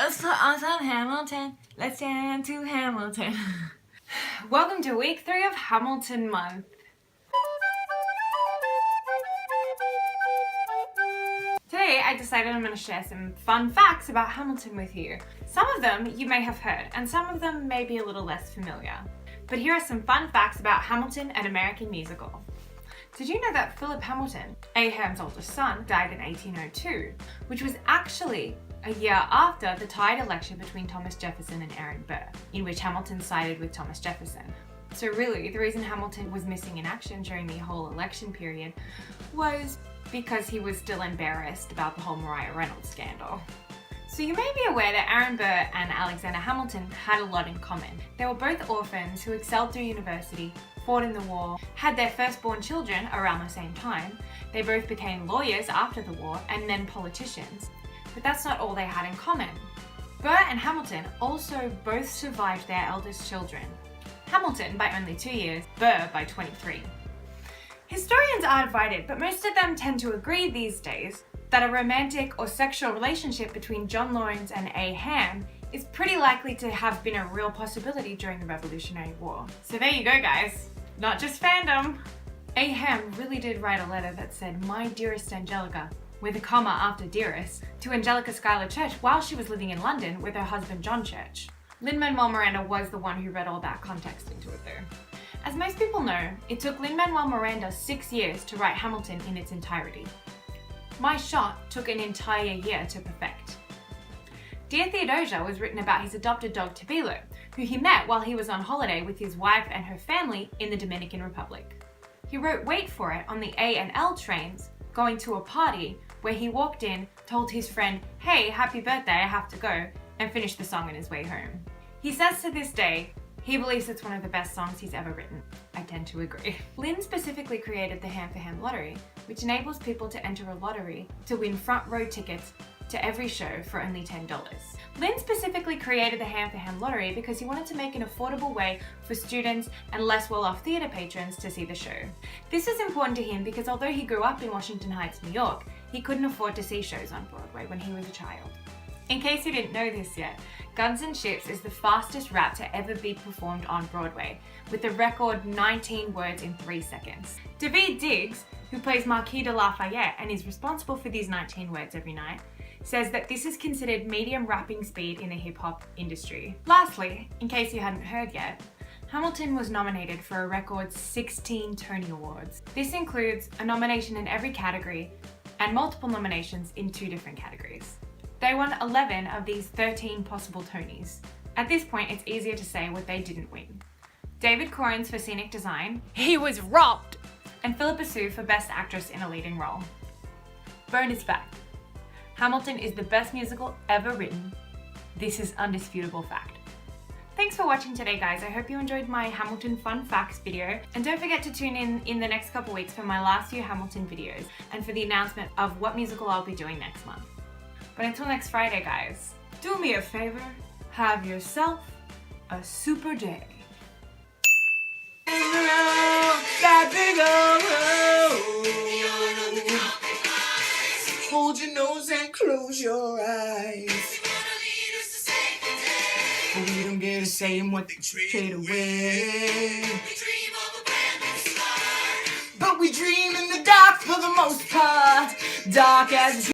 Awesome Hamilton, let's dance to Hamilton. Welcome to week 3 of Hamilton month. Today I decided I'm going to share some fun facts about Hamilton with you. Some of them you may have heard and some of them may be a little less familiar. But here are some fun facts about Hamilton, an American musical. Did you know that Philip Hamilton, Aham's oldest son, died in 1802, which was actually a year after the tied election between Thomas Jefferson and Aaron Burr, in which Hamilton sided with Thomas Jefferson. So really, the reason Hamilton was missing in action during the whole election period was because he was still embarrassed about the whole Maria Reynolds scandal. So you may be aware that Aaron Burr and Alexander Hamilton had a lot in common. They were both orphans who excelled through university, fought in the war, had their firstborn children around the same time. They both became lawyers after the war and then politicians. But that's not all they had in common. Burr and Hamilton also both survived their eldest children. Hamilton by only 2 years, Burr by 23. Historians are divided, but most of them tend to agree these days that a romantic or sexual relationship between John Laurens and Aham is pretty likely to have been a real possibility during the Revolutionary War. So there you go, guys. Not just fandom. Aham really did write a letter that said, "My dearest Angelica," with a comma after dearest, to Angelica Schuyler Church while she was living in London with her husband John Church. Lin-Manuel Miranda was the one who read all that context into it though. As most people know, it took Lin-Manuel Miranda 6 years to write Hamilton in its entirety. My Shot took an entire year to perfect. Dear Theodosia was written about his adopted dog Tabilo, who he met while he was on holiday with his wife and her family in the Dominican Republic. He wrote Wait for It on the A and L trains, going to a party where he walked in, told his friend, "Hey, happy birthday, I have to go," and finished the song on his way home. He says to this day, he believes it's one of the best songs he's ever written. I tend to agree. Lynn specifically created the Ham for Ham lottery, which enables people to enter a lottery to win front row tickets to every show for only $10. Lynn specifically created the Ham for Ham lottery because he wanted to make an affordable way for students and less well-off theatre patrons to see the show. This is important to him because although he grew up in Washington Heights, New York, he couldn't afford to see shows on Broadway when he was a child. In case you didn't know this yet, Guns N' Chips is the fastest rap to ever be performed on Broadway, with a record 19 words in 3 seconds. Daveed Diggs, who plays Marquis de Lafayette and is responsible for these 19 words every night, says that this is considered medium rapping speed in the hip-hop industry. Lastly, in case you hadn't heard yet, Hamilton was nominated for a record 16 Tony Awards. This includes a nomination in every category and multiple nominations in 2 different categories. They won 11 of these 13 possible Tonys. At this point, it's easier to say what they didn't win. David Corns for scenic design, he was robbed, and Philippa Soo for best actress in a leading role. Bonus fact, Hamilton is the best musical ever written. This is undisputable fact. Thanks for watching today, guys. I hope you enjoyed my Hamilton fun facts video. And don't forget to tune in the next couple weeks for my last few Hamilton videos and for the announcement of what musical I'll be doing next month. But until next Friday, guys, do me a favor, have yourself a super day. Hold your nose and close your eyes. But we don't get to say what they trade away. But we dream in the dark for the most part. Dark as